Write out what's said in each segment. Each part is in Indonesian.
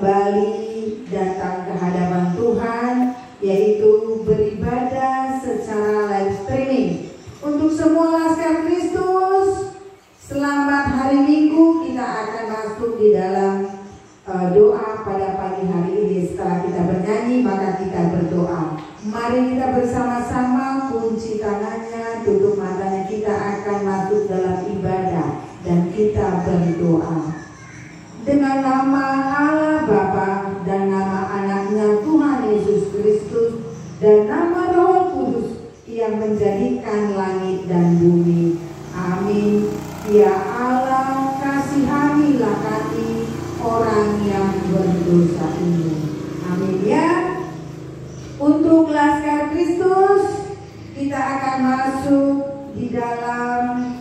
kembali datang ke hadapan Tuhan, yaitu beribadah secara live streaming. Untuk semua Laskar Kristus, selamat hari Minggu. Kita akan masuk di dalam doa pada pagi hari ini. Setelah kita bernyanyi, maka kita berdoa. Mari kita bersama-sama kunci tangannya, tutup matanya. Kita akan masuk dalam ibadah dan kita berdoa. Dengan nama Allah Bapa dan nama anaknya Tuhan Yesus Kristus dan nama Roh Kudus yang menjadikan langit dan bumi. Amin. Ya Allah, kasihanilah kami orang yang berdosa ini. Amin ya. Untuk Laskar Kristus, kita akan masuk di dalam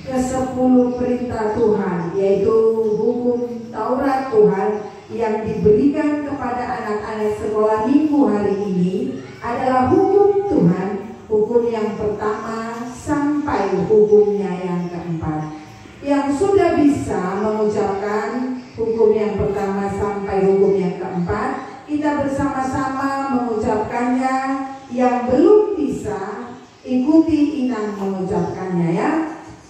ke-10 perintah Tuhan, yaitu hukum Taurat Tuhan yang diberikan kepada anak-anak sekolah minggu hari ini adalah hukum Tuhan, hukum yang pertama sampai hukumnya yang keempat. Yang sudah bisa mengucapkan hukum yang pertama sampai hukum yang keempat, kita bersama-sama mengucapkannya. Yang belum bisa, ikuti Inang mengucapkannya ya.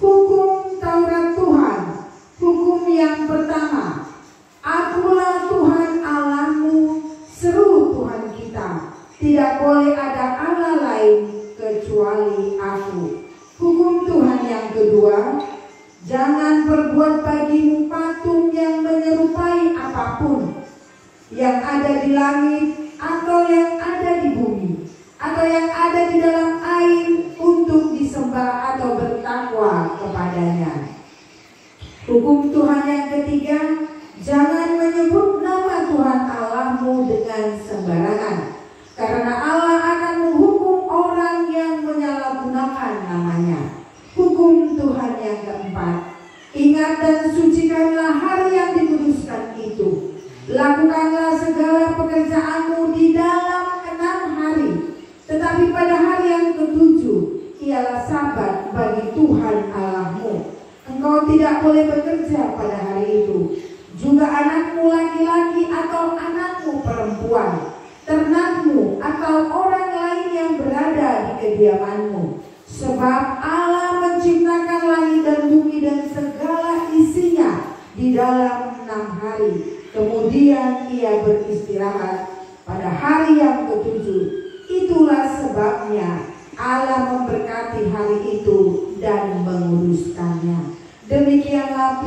Hukum Taurat Tuhan, hukum yang pertama. Akulah Tuhan Allahmu, seru Tuhan kita. Tidak boleh ada Allah lain kecuali aku. Hukum Tuhan yang kedua, jangan berbuat bagimu patung yang menyerupai apapun yang ada di langit atau yang ada di bumi atau yang ada di dalam air untuk disembah atau bertakwa kepadanya. Hukum Tuhan yang ketiga, jangan menyebut nama Tuhan Allahmu dengan sembarangan, karena Allah akan menghukum orang yang menyalahgunakan namanya. Hukum Tuhan yang keempat, ingat dan sucikanlah hari yang dikuduskan itu. Lakukanlah segala pekerjaanmu di dalam 6 hari. Tetapi pada hari yang ke-7 ialah Sabat bagi Tuhan Allahmu. Engkau tidak boleh bekerja pada hari itu. Juga anakmu laki-laki atau anakmu perempuan, ternakmu atau orang lain yang berada di kediamanmu. Sebab Allah menciptakan langit dan bumi dan segala isinya di dalam 6 hari. Kemudian ia beristirahat pada hari yang ke-7. Itulah sebabnya Allah memberkati hari itu dan menguduskannya. Demikianlah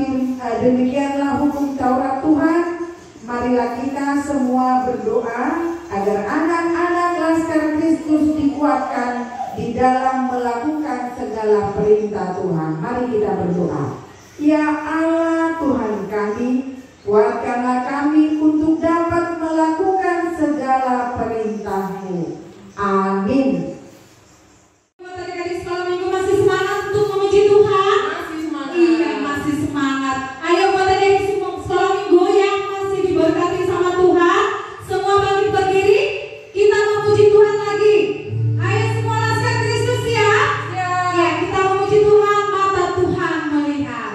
hukum Taurat Tuhan. Marilah kita semua berdoa agar anak-anak Laskar Kristus dikuatkan di dalam melakukan segala perintah Tuhan. Mari kita berdoa. Ya Allah Tuhan kami, kuatkanlah kami untuk dapat melakukan segala perintah-Mu. Amin. Adik-adik sekolah minggu masih semangat untuk memuji Tuhan? Masih semangat. Iya, masih semangat. Ayo buat adik-adik sekolah minggu yang masih diberkati sama Tuhan, semua bangkit berdiri, kita memuji Tuhan lagi. Ayo semua Laskar Kristus ya. Ya, kita memuji Tuhan, mata Tuhan melihat.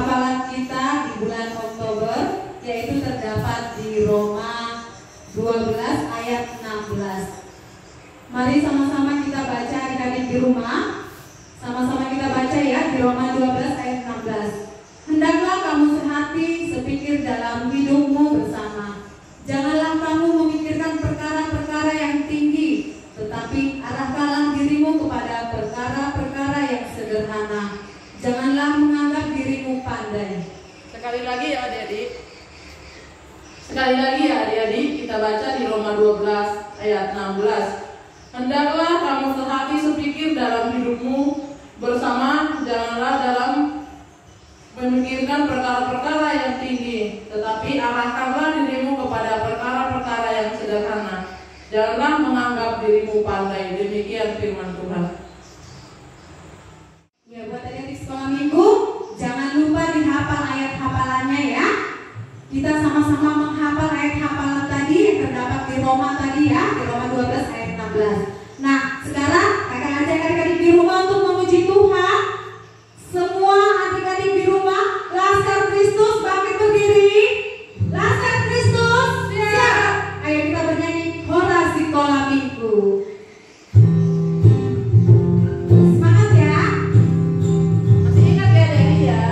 hafalan kita di bulan Oktober, yaitu terdapat di Roma 12 ayat 16. Mari sama-sama kita baca adik-adik di rumah. Sama-sama kita baca ya di Roma 12 ayat 16. Hendaklah kamu sehati sepikir dalam hidupmu bersama. Janganlah kamu memikirkan perkara-perkara yang tinggi, tetapi arahkanlah dirimu kepada perkara-perkara yang sederhana. Janganlah menganggap dirimu pandai. Sekali lagi ya adik-adik, kita baca di Roma 12 ayat 16. Hendaklah kamu sehati sepikir dalam hidupmu bersama, janganlah dalam memikirkan perkara-perkara yang tinggi, tetapi arahkanlah dirimu kepada perkara-perkara yang sederhana. Janganlah menganggap dirimu pandai. Demikian firman Tuhan. Ya, buat adik-adik sekolah minggu, jangan lupa dihafal ayat hafalannya ya. Kita sama-sama menghafal ayat hafalan tadi yang terdapat di Roma tadi ya, di Roma 12 ayat 16. Nah, sekarang kakak ajak adik-adik di rumah untuk memuji Tuhan. Semua adik-adik di rumah, Laskar Kristus bangkit berdiri. Laskar Kristus, siap. Ayo kita bernyanyi Hora Sekolah Minggu. Semangat ya. Masih ingat ya Dedi ya?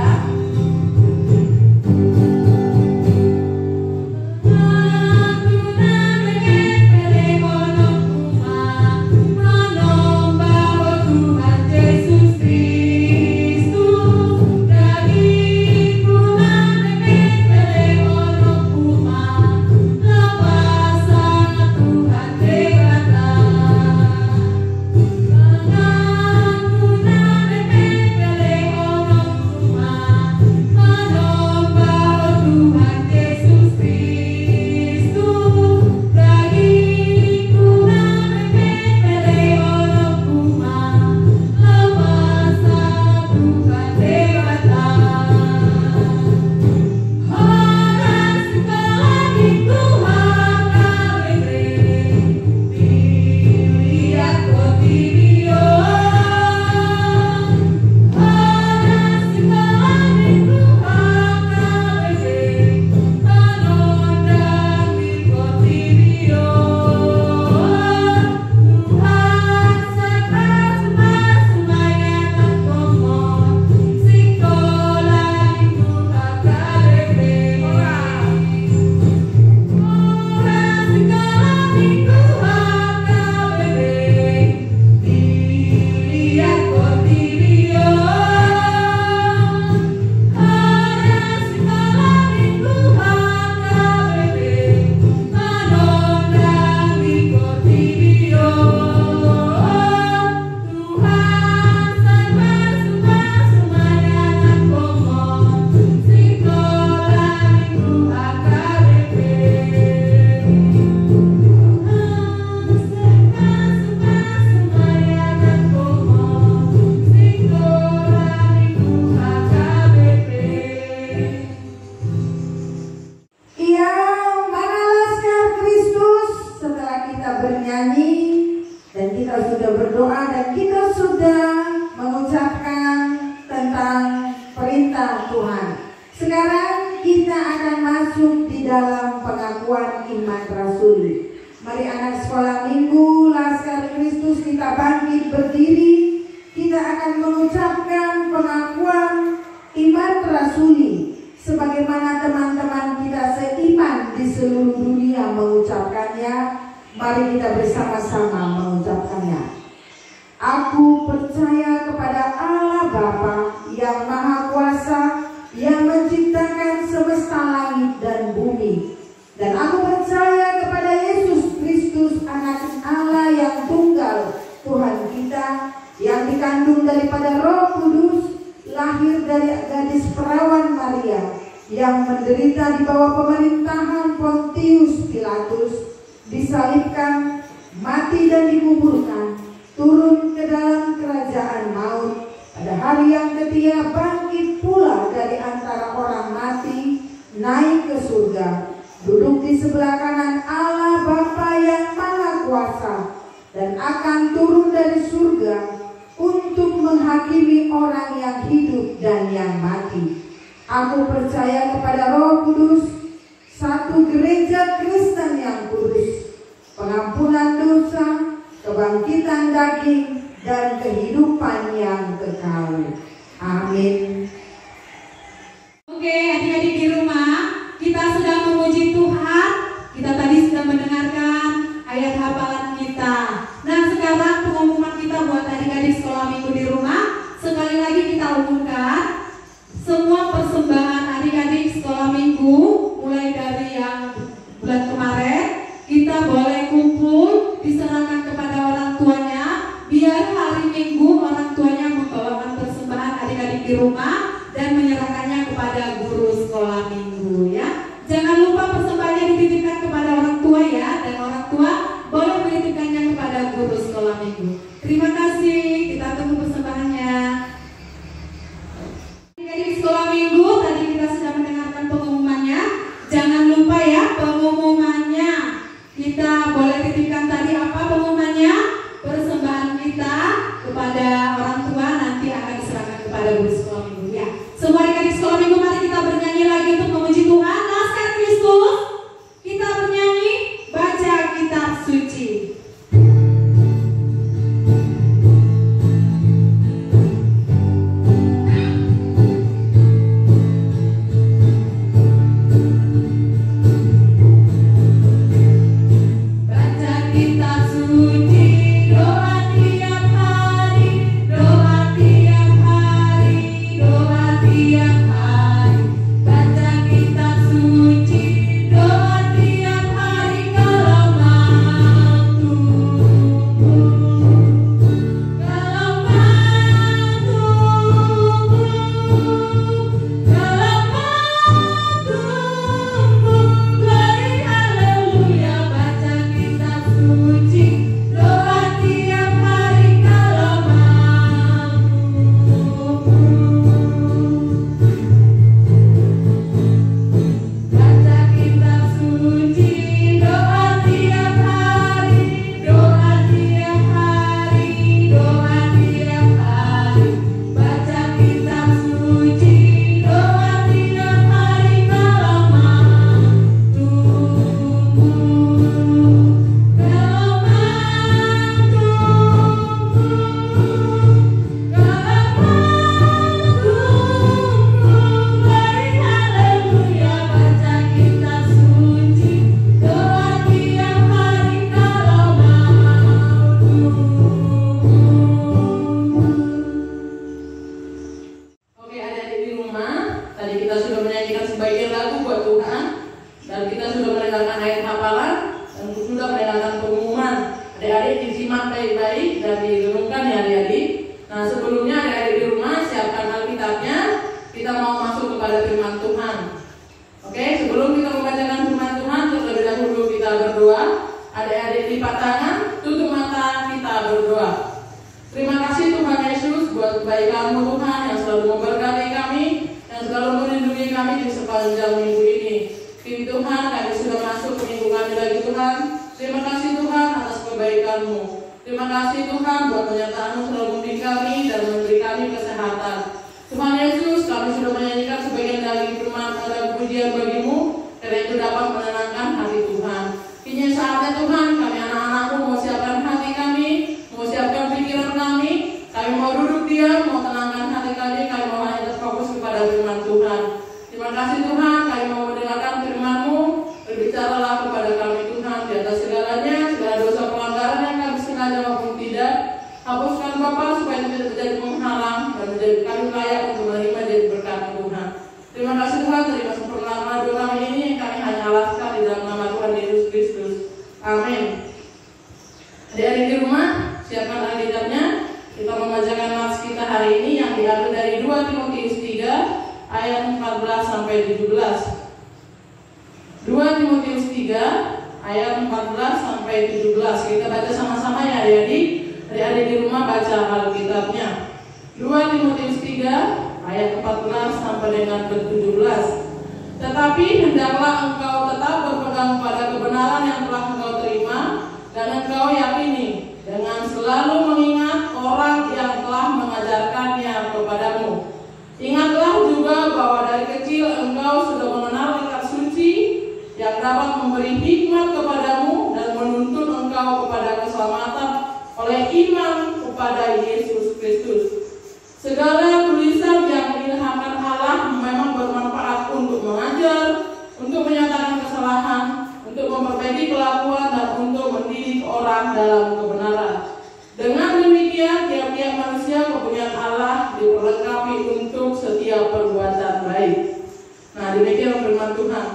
Sekarang kita akan masuk di dalam pengakuan iman rasuli. Mari anak sekolah minggu Laskar Kristus kita bangkit berdiri. Kita akan mengucapkan pengakuan iman rasuli sebagaimana teman-teman kita seiman di seluruh dunia mengucapkannya. Mari kita bersama-sama mengucapkannya. Aku percaya kepada Allah Bapa yang Maha Kuasa, yang menciptakan semesta langit dan bumi. Dan aku percaya kepada Yesus Kristus, anak Allah yang tunggal, Tuhan kita, yang dikandung daripada Roh Kudus, lahir dari gadis perawan Maria, yang menderita di bawah pemerintahan Pontius Pilatus, disalibkan, mati dan dikuburkan, turun ke dalam kerajaan maut, pada hari yang ketiga bangkit pula dari antara orang mati, naik ke surga, duduk di sebelah kanan Allah Bapa yang Maha Kuasa, dan akan turun dari surga untuk menghakimi orang yang hidup dan yang mati. Aku percaya kepada Roh Kudus, satu gereja Kristen yang kudus, pengampunan dosa, kebangkitan daging, dan kehidupan yang kekal. Amin. Oke, adik-adik di rumah, kita sudah memuji Tuhan. Kita tadi sudah mendengarkan ayat hafalan kita. Nah, sekarang pengumuman kita buat adik-adik sekolah minggu di rumah. Sekali lagi kita umumkan, semua persembahan adik-adik sekolah minggu mulai dari yang bulan kemarin, kita boleh kumpul diserahkan kepada orang tuanya, biar hari Minggu orang tuanya membawakan persembahan adik-adik di rumah dan menyerahkannya kepada guru sekolah minggu ya. Jangan lupa persembahannya dititipkan kepada orang tua ya, dan orang tua boleh menitipkannya kepada guru sekolah minggu. Terima kasih, kita tunggu persembahannya. Adik-adik sekolah minggu, tadi kita sudah mendengarkan pengumumannya. Jangan lupa ya pengumumannya. Kita boleh titipkan tadi apa pengumumannya? Persembahan kita kepada orang tua nanti akan diserahkan kepada guru sekolah minggu ya. Semua adik-adik sekolah minggu, mari kita bernyanyi lagi untuk memuji Tuhan. Laskar Kristus, kita bernyanyi baca kitab suci. Tetapi hendaklah engkau tetap berpegang pada kebenaran yang telah engkau terima dan engkau yakini, dengan selalu mengingat orang yang telah mengajarkannya kepadamu. Ingatlah juga bahwa dari kecil beriman kepada Yesus Kristus. Segala tulisan yang diilhamkan Allah memang bermanfaat untuk mengajar, untuk menyatakan kesalahan, untuk memperbaiki kelakuan, dan untuk mendidik orang dalam kebenaran. Dengan demikian, tiap-tiap manusia kepunyaan Allah diperlengkapi untuk setiap perbuatan baik. Nah, demikian firman Tuhan.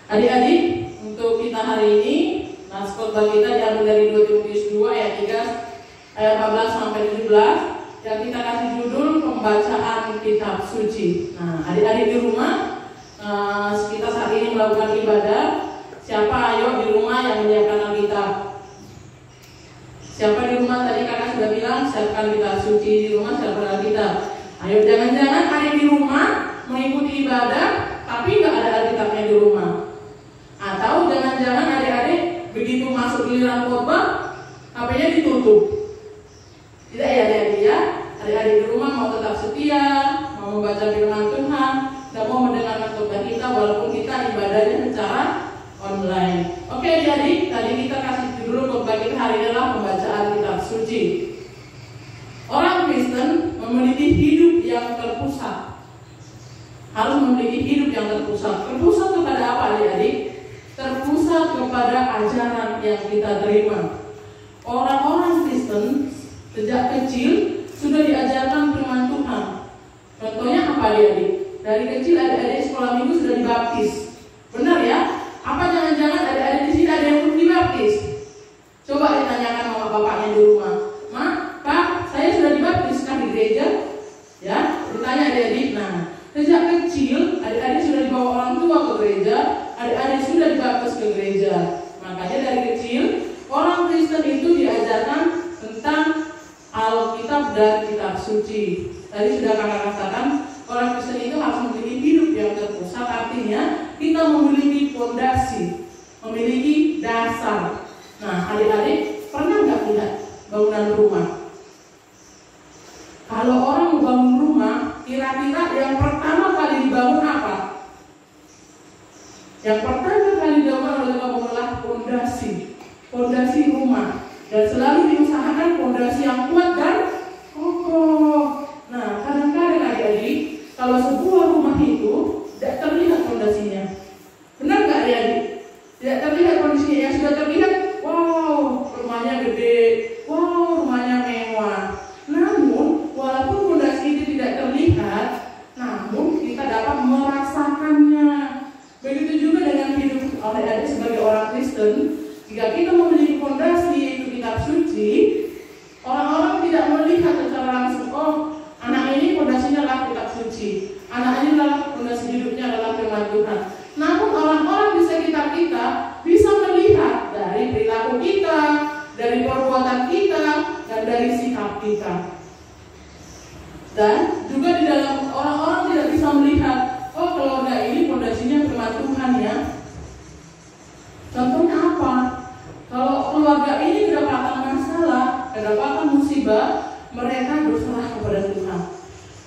Adik-adik, untuk kita hari ini, naskah khotbah kita diambil dari 2 Timotius 2 ayat 3 ayat 14 sampai 17 yang kita kasih judul pembacaan kitab suci. Nah, adik-adik di rumah, kita saat ini melakukan ibadah. Siapa ayo di rumah yang menyiapkan Alkitab? Siapa di rumah tadi kakak sudah bilang siapkan kitab suci di rumah, siapkan Alkitab. Ayo, jangan-jangan adik di rumah mengikuti ibadah tapi nggak ada Alkitabnya di rumah. Atau jangan-jangan adik-adik begitu masuk giliran khotbah HP-nya ditutup. Tidak ya adik-adik ya? Adik-adik di rumah mau tetap setia, mau membaca firman Tuhan, dan mau mendengarkan khotbah kita walaupun kita ibadahnya secara online. Oke adik-adik, tadi kita kasih judul khotbah kita hari ini adalah pembacaan kitab suci. Orang Kristen memiliki hidup yang terpusat. Harus memiliki hidup yang terpusat. Terpusat kepada apa adik-adik? Terpusat kepada ajaran yang kita terima. Orang-orang Kristen sejak kecil sudah diajarkan firman Tuhan. Contohnya apa adik-adik? Dari kecil adik-adik sekolah minggu sudah dibaptis. Benar ya? Apa jangan-jangan adik-adik di sini ada yang belum dibaptis? Coba ditanyakan sama bapaknya di rumah. Ma, Pak, saya sudah dibaptis kan di gereja? Ya, ditanya adik-adik. Nah, sejak kecil adik-adik sudah dibawa orang tua ke gereja, adik-adik sudah dibaptis ke gereja. Makanya dari kecil orang Kristen itu diajarkan tentang Alkitab dan kitab suci. Tadi sudah kakak katakan, orang Kristen itu harus memiliki hidup yang terpusat. Artinya kita memiliki fondasi, memiliki dasar. Nah, adik-adik pernah nggak lihat bangunan rumah? Kalau orang membangun rumah, kira-kira yang pertama kali dibangun apa? Yang pertama kali dibangun adalah fondasi, fondasi rumah, dan selalu diusahakan fondasi yang kuat dan kokoh. Nah, kadang-kadang adik-adik, kalau sebuah rumah itu tidak terlihat fondasinya, benar nggak adik-adik? Tidak terlihat fondasinya. Yang sudah terlihat, wow, rumahnya gede, wow, rumahnya mewah. Namun, walaupun fondasi itu tidak terlihat, namun kita dapat merasakannya. Begitu juga dengan hidup adik-adik sebagai orang Kristen. Jika kita memiliki fondasi yaitu kitab suci, orang-orang tidak melihat secara langsung, oh, anak ini fondasinya adalah kitab suci, anak ini adalah fondasi hidupnya adalah firman Tuhan. Namun orang-orang di sekitar kita bisa melihat dari perilaku kita, dari perbuatan kita, dan dari sikap kita. Dan juga di dalam orang-orang tidak bisa melihat, oh, keluarga ini fondasinya firman Tuhan ya. Contohnya apa? Kalau keluarga ini kedapatan masalah, kedapatan musibah, mereka berserah kepada Tuhan.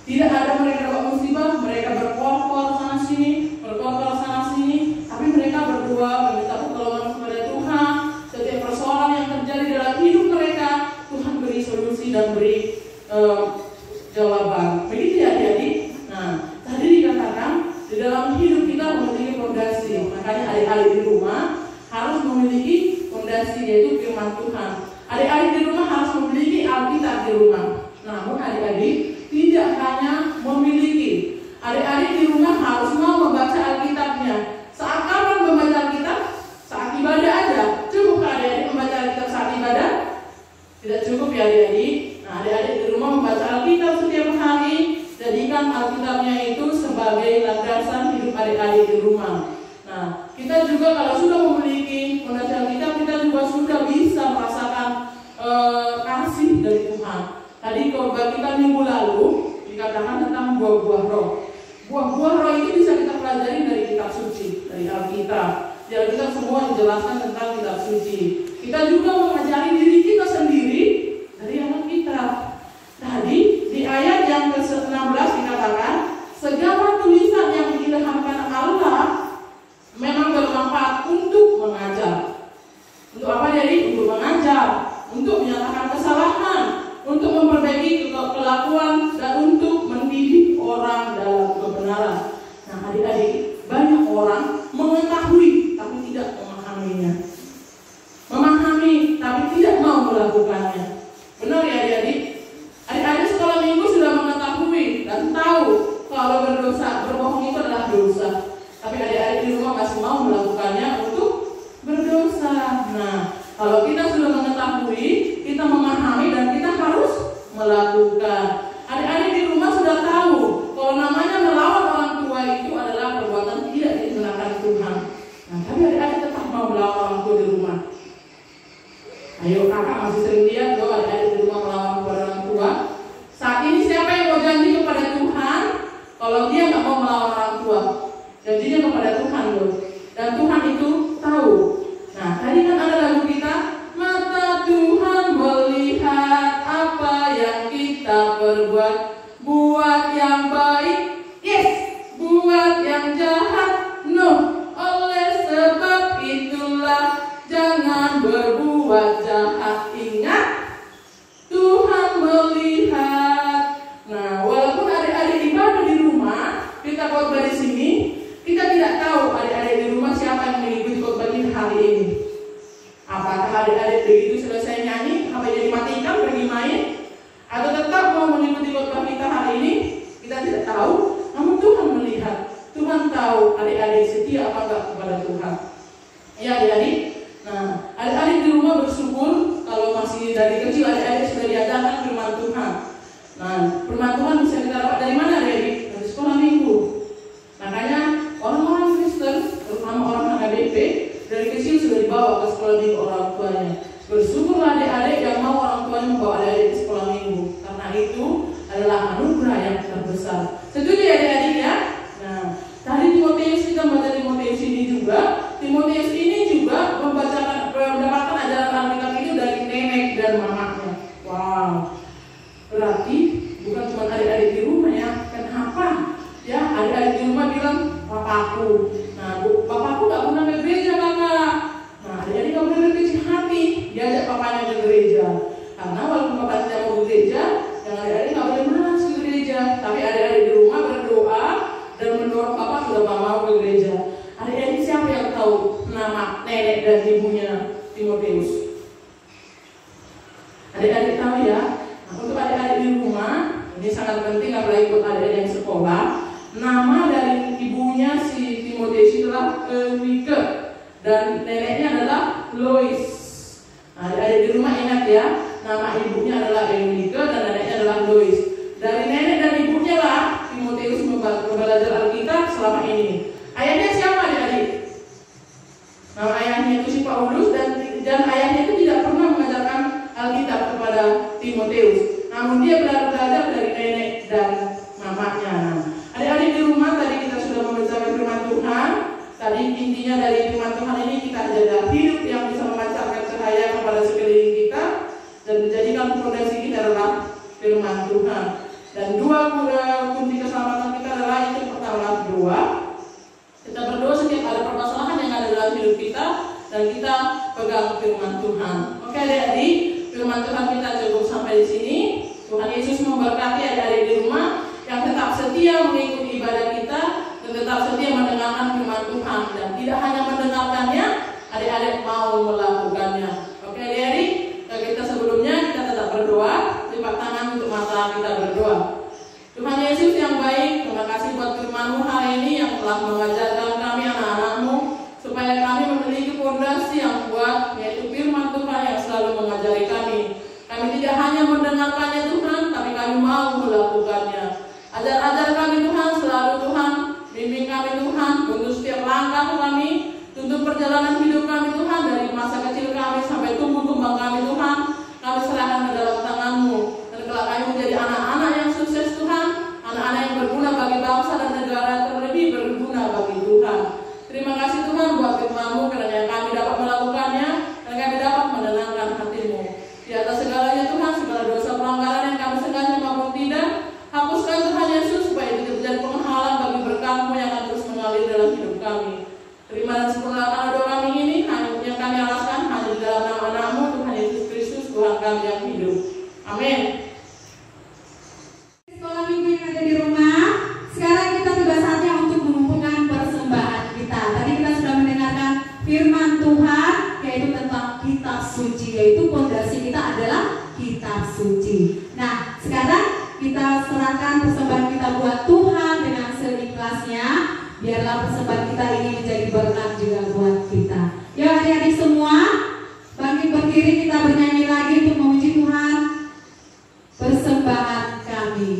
Tidak ada mereka dapat musibah, mereka berkor-kor sana sini, berkor-kor sana sini, tapi mereka berdua meminta pertolongan kepada Tuhan. Setiap persoalan yang terjadi dalam hidup mereka, Tuhan beri solusi dan beri jawaban. Begitu ya adik-adik. Nah, tadi dikatakan di dalam hidup kita memiliki fondasi. Makanya adik-adik di rumah harus memiliki fondasi yaitu firman Tuhan. Adik-adik di rumah harus memiliki Alkitab di rumah. Namun adik-adik tidak hanya memiliki. Adik-adik di rumah harus mau membaca Alkitabnya. Saat kapan membaca Alkitab? Saat ibadah aja. Cukup adik-adik membaca Alkitab saat ibadah? Tidak cukup ya adik-adik. Nah, adik-adik di rumah membaca Alkitab setiap hari. Jadikan Alkitabnya itu sebagai landasan hidup adik-adik di rumah. Nah, kita juga kalau sudah memiliki fondasi Alkitab, kita juga sudah bisa merasakan kasih dari Tuhan. Tadi khotbah kita minggu lalu dikatakan tentang buah-buah roh. Buah-buah roh itu bisa kita pelajari dari kitab suci, dari Alkitab. Di Alkitab semua dijelaskan tentang kitab suci. Kita juga mengajari diri kita sendiri dari Alkitab. Tadi di ayat yang ke-16 dikatakan, segala tulisan yang diilhamkan Allah memang bermanfaat untuk mengajar. Untuk apa jadi? Untuk mengajar, untuk menyatakan mau melakukannya untuk berdosa. Nah, kalau kita sudah mengetahui, kita memahami dan kita harus melakukan. Adik-adik di rumah sudah tahu kalau namanya melawan orang tua itu adalah perbuatan tidak dibenarkan Tuhan. Nah, tapi adik-adik tetap mau melawan orang tua di rumah. Ayo, kakak masih sering lihat loh adik-adik di rumah melawan orang tua. Saat ini siapa yang mau janji kepada Tuhan kalau dia nggak mau melawan orang tua? Janjinya kepada Tuhan loh. Dan Tuhan itu tahu. Nah, tadi kan ada lagu kita, mata Tuhan melihat apa yang kita perbuat, buat yang baik, yes, buat yang jahat, no. Oleh sebab itulah jangan berbuat jahat. Ingat, Tuhan melihat. Nah, walaupun adik-adik ibadah di rumah, kita khotbah di sini, kita tidak tahu adik-adik di rumah siapa yang mengikuti khotbah kita hari ini. Apakah adik-adik begitu selesai nyanyi, apa jadi matikan pergi main, atau tetap mau mengikuti khotbah kita hari ini? Kita tidak tahu. Namun Tuhan melihat, Tuhan tahu adik-adik setia apa enggak kepada Tuhan. Ya adik-adik. Nah, adik-adik di rumah bersyukur kalau masih dari kecil adik-adik sudah diajarkan firman Tuhan. Nah, firman Tuhan bisa kita dapat dari mana adik-adik? Dari sekolah minggu. Makanya orang-orang Kristen, terutama orang HKBP, dari kecil sudah dibawa ke sekolah minggu orang tuanya. Bersyukurlah adik-adik yang mau orang tuanya membawa adik-adik ke sekolah minggu, karena itu adalah anugerah yang terbesar. Setuju ya adik-adik ya? Nah, tadi Timotius, kita baca Timotius ini juga. Timotius ini juga mendapatkan ajaran Alkitab itu dari nenek dan mamanya. Wow, berarti bukan cuma adik-adik di rumah ya. Kenapa? Ya, adik-adik di rumah bilang papaku. Nah, papaku nggak pernah ke gereja kakak. Nah, adik-adik nggak boleh berkecil hati diajak papanya ke gereja. Karena walaupun bapak tidak mau ke gereja, yang adik-adik nggak boleh malas ke gereja. Tapi adik-adik di rumah berdoa dan mendorong bapak sudah mau ke gereja. Adik-adik siapa yang tahu nama nenek dan ibunya Timotius? Adik-adik tahu ya? Nah, untuk adik-adik di rumah, ini sangat penting apalagi buat adik-adik yang sekolah. Nama dari ibunya si Timotius adalah Eunike dan neneknya adalah Lois. Nah, adik-adik di rumah ingat ya, nama ibunya adalah Eunike dan neneknya adalah Lois. Dari nenek dan ibunya lah Timotius belajar Alkitab selama ini. Ayahnya siapa adik-adik? Nama ayahnya itu si Paulus dan ayahnya itu tidak pernah mengajarkan Alkitab kepada Timotius. Namun dia belajar dari nenek dan mamanya. Adik-adik di rumah tadi kita sudah membacakan firman Tuhan. Tadi intinya dari firman Tuhan ini kita ada hidup yang bisa memancarkan cahaya kepada sekeliling kita dan menjadikan fondasi kita adalah firman Tuhan. Dan dua kunci keselamatan kita adalah itu pertama doa. Kita berdoa setiap ada permasalahan yang ada dalam hidup kita dan kita pegang firman Tuhan. Oke adik-adik, firman Tuhan kita cukup sampai di sini. Tuhan Yesus memberkati adik-adik di rumah yang tetap setia mengikuti ibadah kita dan tetap setia mendengarkan firman Tuhan dan tidak hanya mendengarkannya, adik-adik mau melakukannya. Oke adik-adik, kita sebelumnya kita tetap berdoa, lipat tangan untuk mata kita berdoa. Tuhan Yesus yang baik, terima kasih buat firman-Mu hari ini yang telah mengajarkan kami anak-anak-Mu supaya kami memiliki fondasi yang kuat, yaitu firman Tuhan yang selalu mengajari kami. Kami tidak hanya mendengarkannya Tuhan, tapi kami mau melakukannya. Ajar-ajar kami Tuhan, selalu Tuhan, bimbing kami Tuhan, untuk setiap langkah kami, tuntun perjalanan hidup kami Tuhan, dari masa kecil kami sampai tumbuh kembang kami Tuhan, kami serahkan ke dalam tangan-Mu. Dan kalau kami menjadi anak-anak yang sukses Tuhan, anak-anak yang berguna bagi bangsa dan negara, terlebih berguna bagi Tuhan. Terima kasih Tuhan buat firman-Mu, karena kami dapat melakukannya dan kami dapat menenangkan hati-Mu. Di atas segalanya Tuhan, segala dosa pelanggaran yang kami sengaja maupun tidak, hapuskan Tuhan Yesus supaya itu menjadi penghalang bagi berkat-Mu yang akan terus mengalir dalam hidup kami. Terima dan sempurnakan doa kami ini, yang kami alaskan hanya di dalam nama anak-Mu Tuhan Yesus Kristus, Tuhan kami yang hidup. Amin. Sekolah minggu yang ada di rumah, sekarang kita tiba saatnya untuk mengumpulkan persembahan kita. Tadi kita sudah mendengarkan firman Tuhan, yaitu tentang kitab suci, yaitu fondasi kita adalah kitab suci. Nah, sekarang kita serahkan persembahan kita buat Tuhan dengan seikhlasnya. biarlah persembahan kita ini menjadi berkat juga buat kita. Yuk adik-adik semua, bangkit berdiri, kita bernyanyi lagi untuk memuji Tuhan. Persembahan kami.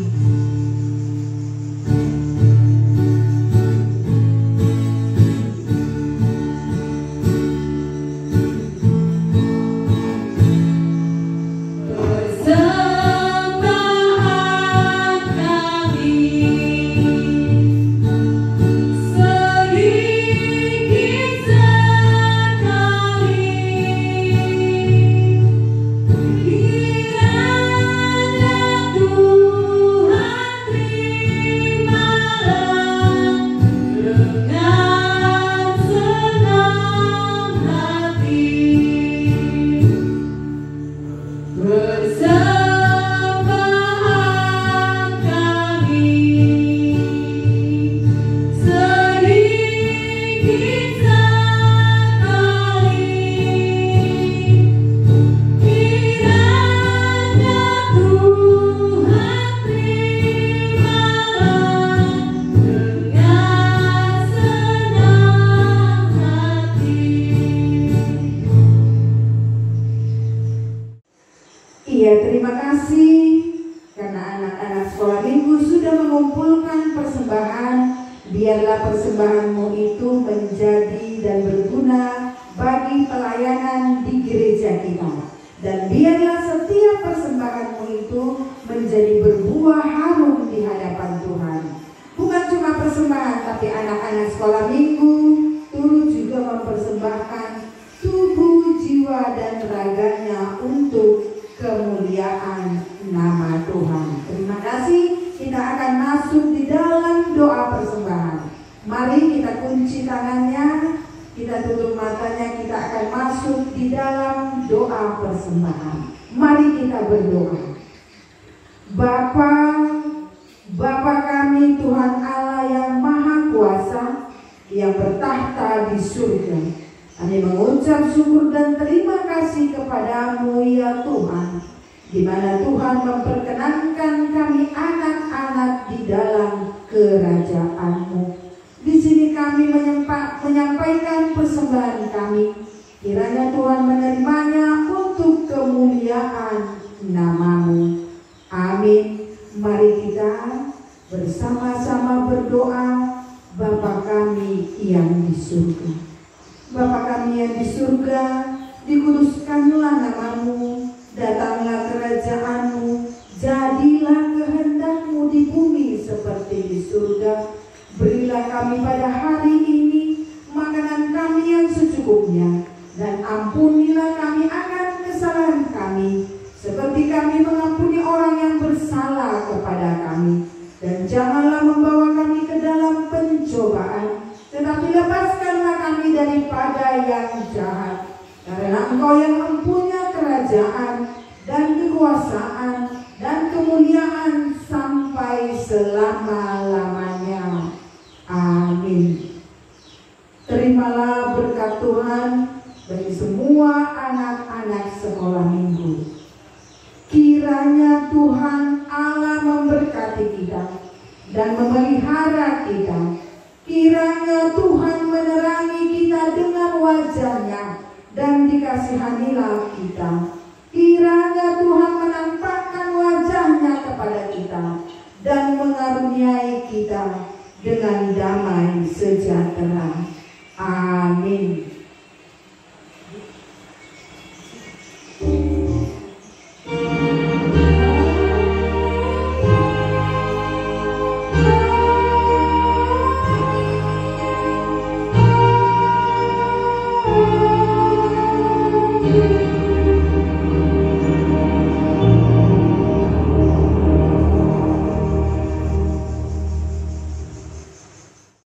Iya, terima kasih karena anak-anak sekolah minggu sudah mengumpulkan persembahan. Biarlah persembahanmu itu menjadi dan berguna bagi pelayanan di gereja kita. Dan biarlah setiap persembahanmu itu menjadi berbuah harum di hadapan Tuhan. Bukan cuma persembahan, tapi anak-anak sekolah minggu turut juga mempersembahkan tubuh, jiwa, dan raganya untuk kemuliaan nama Tuhan. Terima kasih. Kita akan masuk di dalam doa persembahan. Mari kita kunci tangannya, kita tutup matanya, kita akan masuk di dalam doa persembahan. Mari kita berdoa. Bapa kami Tuhan Allah yang Maha Kuasa, yang bertahta di surga, kami mengucap syukur dan terima kasih kepadamu ya Tuhan, di mana Tuhan memperkenankan kami anak-anak di dalam kerajaan-Mu. Di sini kami menyampaikan persembahan kami. Kiranya Tuhan menerimanya untuk kemuliaan nama-Mu. Amin. Mari kita bersama-sama berdoa. Bapa kami yang di surga. Bapa kami yang di surga, dikuduskanlah nama-Mu, datanglah kerajaan-Mu, jadilah kehendak-Mu di bumi seperti di surga. Berilah kami pada hari ini makanan kami yang secukupnya, dan ampunilah kami akan kesalahan kami, seperti kami mengampuni orang yang bersalah kepada kami. Dan janganlah membawa kami ke dalam pencobaan, tetapi lepaskanlah kami daripada yang jahat. Karena Engkau yang mempunyai kerajaan dan kekuasaan dan kemuliaan sampai selama-lamanya. Amin. Terimalah berkat Tuhan bagi semua anak-anak sekolah minggu. Kiranya Tuhan Allah memberkati kita dan memelihara kita. Kiranya Tuhan menerangi kita dengan wajah-Nya dan dikasihanilah kita. Kiranya Tuhan menampakkan wajah-Nya kepada kita dan mengaruniai kita dengan damai sejahtera. Amin.